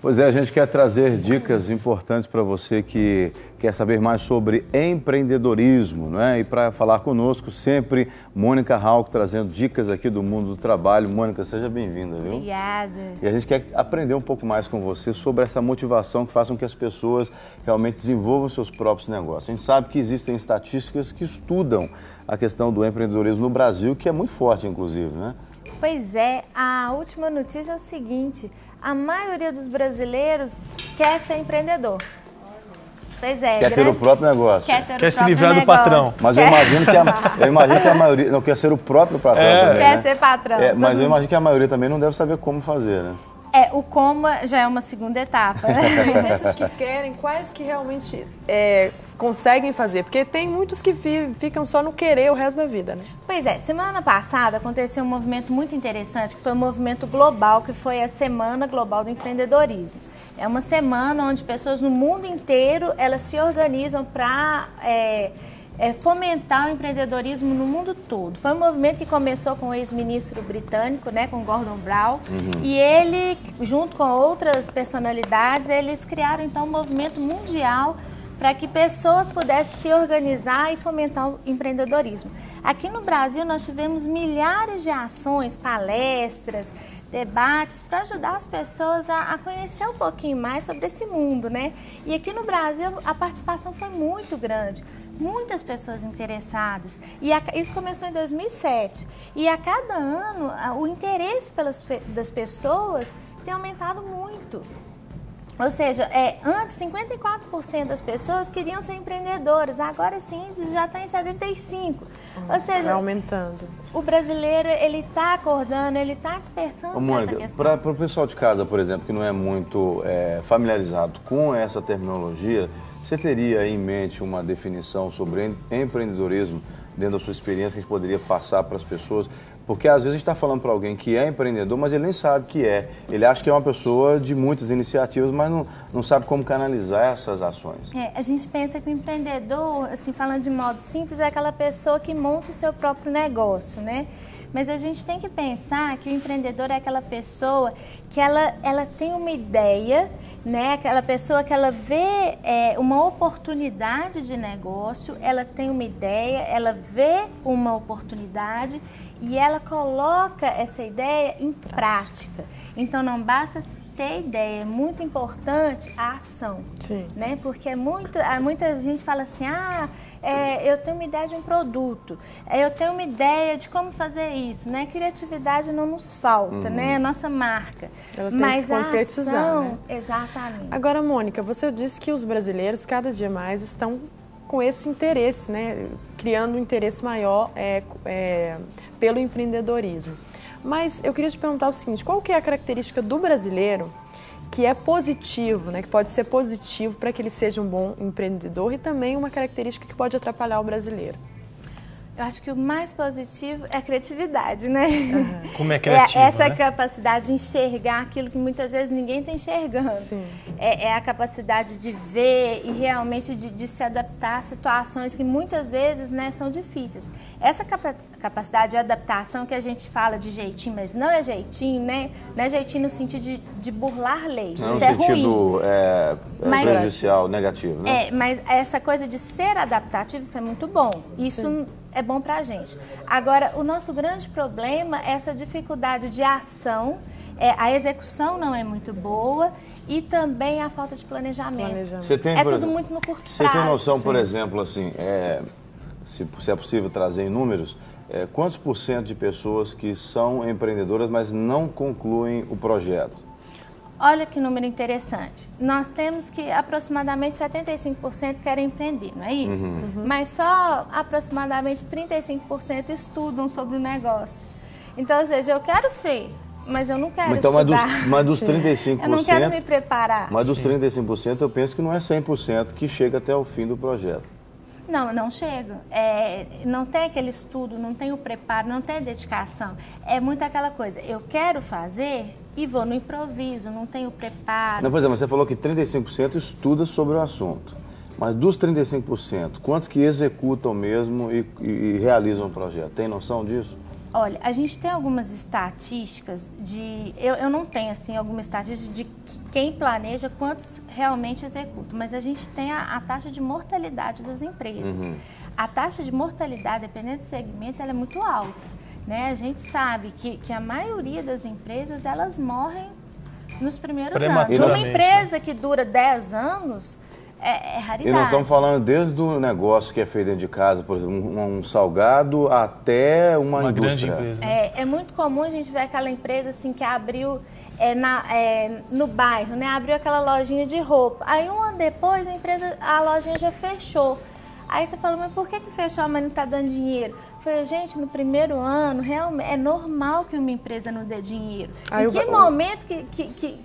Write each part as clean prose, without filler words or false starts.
Pois é, a gente quer trazer dicas importantes para você que quer saber mais sobre empreendedorismo, né? E para falar conosco sempre, Mônica Hauck trazendo dicas aqui do mundo do trabalho. Mônica, seja bem-vinda, viu? Obrigada. E a gente quer aprender um pouco mais com você sobre essa motivação que faça com que as pessoas realmente desenvolvam seus próprios negócios. A gente sabe que existem estatísticas que estudam a questão do empreendedorismo no Brasil, que é muito forte, inclusive, né? Pois é, a última notícia é o seguinte: a maioria dos brasileiros quer ser empreendedor. Pois é. Quer ter o próprio negócio. Quer se livrar do patrão. Mas eu imagino que a maioria não quer ser o próprio patrão também, Quer né? ser patrão. Mas eu imagino que a maioria também não deve saber como fazer, né? O como já é uma segunda etapa, né? Esses que querem, quais que realmente conseguem fazer? Porque tem muitos que ficam só no querer o resto da vida, né? Pois é, semana passada aconteceu um movimento muito interessante, que foi um movimento global, que foi a Semana Global do Empreendedorismo. É uma semana onde pessoas no mundo inteiro, elas se organizam para fomentar o empreendedorismo no mundo todo. Foi um movimento que começou com o ex-ministro britânico, né, com Gordon Brown, e ele, junto com outras personalidades, eles criaram então um movimento mundial para que pessoas pudessem se organizar e fomentar o empreendedorismo. Aqui no Brasil nós tivemos milhares de ações, palestras, debates para ajudar as pessoas a conhecer um pouquinho mais sobre esse mundo, né? E aqui no Brasil a participação foi muito grande. Muitas pessoas interessadas. E isso começou em 2007. E a cada ano, o interesse das pessoas tem aumentado muito. Ou seja, antes 54% das pessoas queriam ser empreendedoras. Agora sim, isso já está em 75%. Ou seja, vai aumentando. O brasileiro, ele está acordando, ele está despertando. Mônica, essa questão. para o pessoal de casa, por exemplo, que não é muito familiarizado com essa terminologia, você teria em mente uma definição sobre empreendedorismo dentro da sua experiência que a gente poderia passar para as pessoas? Porque às vezes a gente está falando para alguém que é empreendedor, mas ele nem sabe que é. Ele acha que é uma pessoa de muitas iniciativas, mas não sabe como canalizar essas ações. A gente pensa que o empreendedor, assim, falando de modo simples, é aquela pessoa que monta o seu próprio negócio, né? Mas a gente tem que pensar que o empreendedor é aquela pessoa que ela tem uma ideia, né? Aquela pessoa que ela vê uma oportunidade de negócio, ela tem uma ideia, ela vê uma oportunidade e ela coloca essa ideia em prática. Então não basta ter ideia, é muito importante a ação. Sim. Né? Porque muita gente fala assim, eu tenho uma ideia de um produto, eu tenho uma ideia de como fazer isso, né? Criatividade não nos falta, né? É a nossa marca. Ela tem que se concretizar, ação, né? Exatamente. Agora, Mônica, você disse que os brasileiros cada dia mais estão com esse interesse, né? Criando um interesse maior pelo empreendedorismo. Mas eu queria te perguntar o seguinte, qual que é a característica do brasileiro que é positivo, né, que pode ser positivo para que ele seja um bom empreendedor e também uma característica que pode atrapalhar o brasileiro? Eu acho que o mais positivo é a criatividade, né? Como é criativo, essa né? capacidade de enxergar aquilo que muitas vezes ninguém está enxergando. Sim. É a capacidade de ver e realmente de se adaptar a situações que muitas vezes, né, são difíceis. Essa capacidade de adaptação que a gente fala de jeitinho, mas não é jeitinho, né? Não é jeitinho no sentido de burlar leis. Não Isso no é sentido Mas- prejudicial, negativo, né? mas essa coisa de ser adaptativo, isso é muito bom. Isso é bom pra gente. Agora, o nosso grande problema é essa dificuldade de ação, a execução não é muito boa e também a falta de planejamento. Você tem, É por tudo exemplo, muito no curto prazo. Você tem noção, por exemplo, assim, se é possível trazer em números, quantos por cento de pessoas que são empreendedoras, mas não concluem o projeto? Olha que número interessante. Nós temos que aproximadamente 75% querem empreender, não é isso? Mas só aproximadamente 35% estudam sobre o negócio. Então, ou seja, eu quero ser, mas eu não quero estudar. Mas dos 35%... Eu não quero me preparar. Mas dos 35% eu penso que não é 100% que chega até o fim do projeto. Não chega. Não tem aquele estudo, não tem o preparo, não tem a dedicação. É muito aquela coisa, eu quero fazer e vou no improviso, não tenho o preparo. Não, por exemplo, você falou que 35% estuda sobre o assunto. Mas dos 35%, quantos que executam mesmo e realizam o projeto? Tem noção disso? Olha, a gente tem algumas estatísticas de... Eu não tenho, assim, alguma estatística de quem planeja, quantos realmente executam, mas a gente tem a taxa de mortalidade das empresas. A taxa de mortalidade, dependendo do segmento, ela é muito alta, né? A gente sabe que a maioria das empresas, elas morrem nos primeiros anos. Uma empresa que dura 10 anos... É raridade. E nós estamos falando desde o negócio que é feito dentro de casa, por exemplo, um salgado até uma indústria. Grande empresa, né? É muito comum a gente ver aquela empresa assim que abriu no bairro, né? Abriu aquela lojinha de roupa. Aí um ano depois a lojinha já fechou. Aí você fala, mas por que fechou, mas não está dando dinheiro? Eu falei, gente, no primeiro ano, realmente, é normal que uma empresa não dê dinheiro. Em que momento que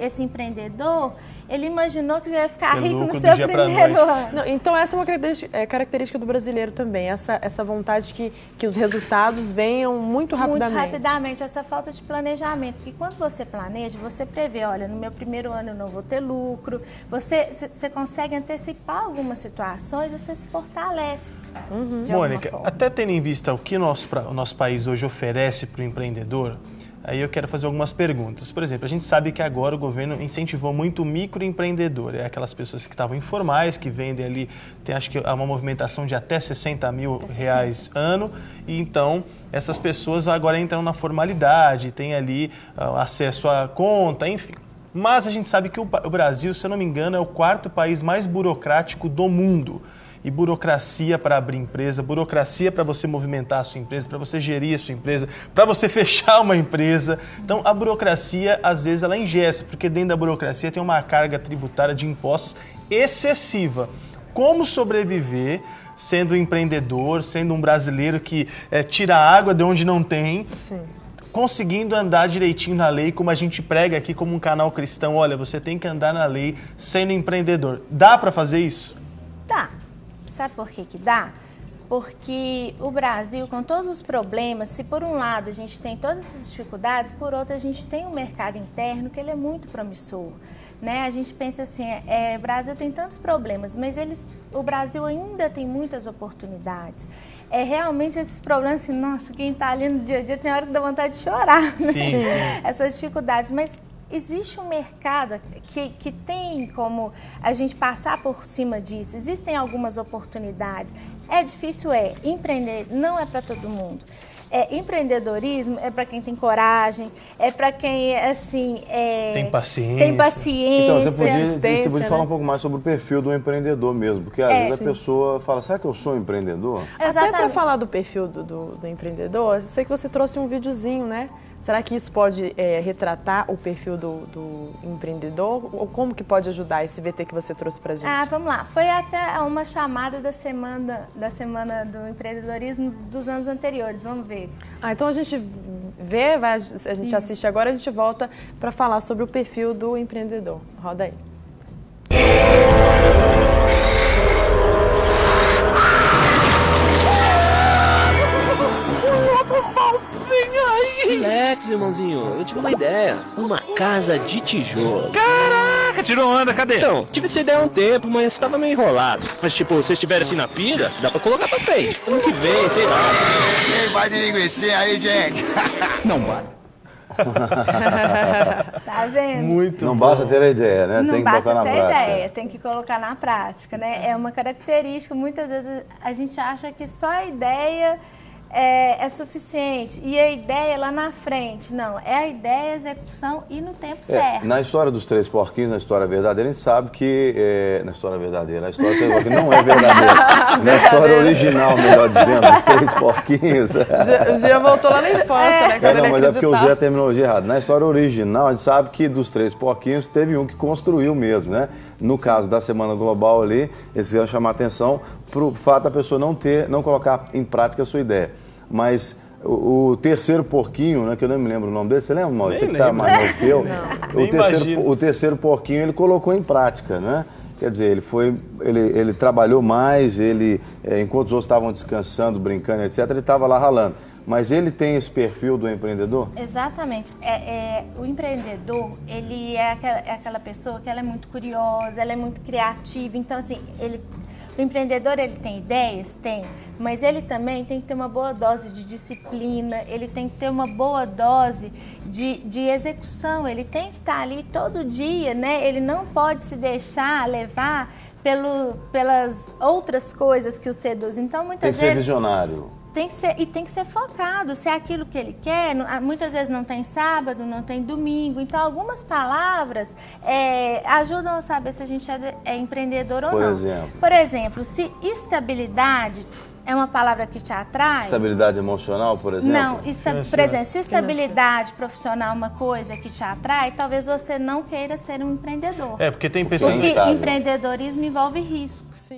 esse empreendedor... Ele imaginou que já ia ficar rico no seu primeiro ano. Não, então essa é uma característica do brasileiro também, essa vontade que os resultados venham muito rapidamente. Muito rapidamente, essa falta de planejamento. Porque quando você planeja, você prevê, olha, no meu primeiro ano eu não vou ter lucro, você consegue antecipar algumas situações, você se fortalece. Mônica, até tendo em vista o que o nosso país hoje oferece para o empreendedor, aí eu quero fazer algumas perguntas. Por exemplo, a gente sabe que agora o governo incentivou muito o microempreendedor. É aquelas pessoas que estavam informais, que vendem ali, acho que há uma movimentação de até 60 mil reais ano. E então, essas pessoas agora entram na formalidade, têm ali acesso à conta, enfim. Mas a gente sabe que o Brasil, se eu não me engano, é o 4º país mais burocrático do mundo. E burocracia para abrir empresa, burocracia para você movimentar a sua empresa, para você gerir a sua empresa, para você fechar uma empresa. Então, a burocracia, às vezes, ela engessa, porque dentro da burocracia tem uma carga tributária de impostos excessiva. Como sobreviver sendo um empreendedor, sendo um brasileiro que tira água de onde não tem, sim, conseguindo andar direitinho na lei, como a gente prega aqui como um canal cristão? Olha, você tem que andar na lei sendo empreendedor. Dá para fazer isso? Dá. Sabe por que dá? Porque o Brasil, com todos os problemas, se por um lado a gente tem todas essas dificuldades, por outro a gente tem um mercado interno que ele é muito promissor, né? A gente pensa assim, o Brasil tem tantos problemas, mas o Brasil ainda tem muitas oportunidades. Realmente esses problemas, assim, nossa, quem está ali no dia a dia tem hora que dá vontade de chorar, né? Sim, sim. Essas dificuldades, mas existe um mercado que tem como a gente passar por cima disso. Existem algumas oportunidades. É difícil, empreender não é para todo mundo. Empreendedorismo é para quem tem coragem, é para quem, assim, tem paciência. Tem paciência. Então, você podia falar um pouco mais sobre o perfil do empreendedor mesmo, porque às vezes a pessoa fala, será que eu sou um empreendedor? Exatamente. Até para falar do perfil do empreendedor, eu sei que você trouxe um videozinho, né? Será que isso pode retratar o perfil do empreendedor? Ou como que pode ajudar esse VT que você trouxe pra gente? Vamos lá. Foi até uma chamada da semana do empreendedorismo dos anos anteriores. Vamos ver. Então a gente vê, a gente assiste agora, a gente volta para falar sobre o perfil do empreendedor. Roda aí. Relax, irmãozinho. Eu tive uma ideia. Uma casa de tijolo. Caraca, tirou onda, cadê? Então, tive essa ideia há um tempo, mas estava meio enrolado. Mas tipo, se vocês estiverem assim na pira, dá pra colocar pra frente. Ano que vem, sei lá. Quem vai de linguiça aí, gente? Não basta. Tá vendo? Muito Não bom. basta ter a ideia, né? Não tem que basta botar na ter prática. ideia, tem que colocar na prática, né? É uma característica, muitas vezes a gente acha que só a ideia é suficiente. E a ideia lá na frente. Não, é a ideia, a execução e no tempo certo. Na história dos 3 porquinhos, na história verdadeira, a gente sabe que... na história verdadeira, a história dos 3 porquinhos não é verdadeira. Na história original, melhor dizendo, dos 3 porquinhos... O Gia voltou lá na infância, né? Quando não, ele mas é porque eu usei a acreditava. terminologia errada. Na história original, a gente sabe que dos 3 porquinhos, teve um que construiu mesmo, né? No caso da Semana Global ali, eles quiseram chamar a atenção para o fato da pessoa não colocar em prática a sua ideia. Mas o terceiro porquinho, né, que eu não me lembro o nome dele, você lembra, Mauro? Você que está mais novo que eu. O terceiro porquinho ele colocou em prática, né? Quer dizer, ele trabalhou mais, enquanto os outros estavam descansando, brincando, etc., ele estava lá ralando. Mas ele tem esse perfil do empreendedor? Exatamente. O empreendedor, ele é aquela pessoa que ela é muito curiosa, ela é muito criativa. Então, assim, o O empreendedor, ele tem ideias? Tem. Mas ele também tem que ter uma boa dose de disciplina, ele tem que ter uma boa dose de execução, ele tem que estar ali todo dia, né? Ele não pode se deixar levar pelas outras coisas que o seduzem. Então, muitas vezes... Tem que ser visionário. Tem que ser focado, se é aquilo que ele quer. Muitas vezes não tem sábado, não tem domingo. Então, algumas palavras ajudam a saber se a gente é empreendedor ou não. Por exemplo, se estabilidade é uma palavra que te atrai... Estabilidade emocional, por exemplo? Não, por exemplo, se estabilidade profissional é uma coisa que te atrai, talvez você não queira ser um empreendedor. Porque tem pessoas... Porque empreendedorismo envolve risco.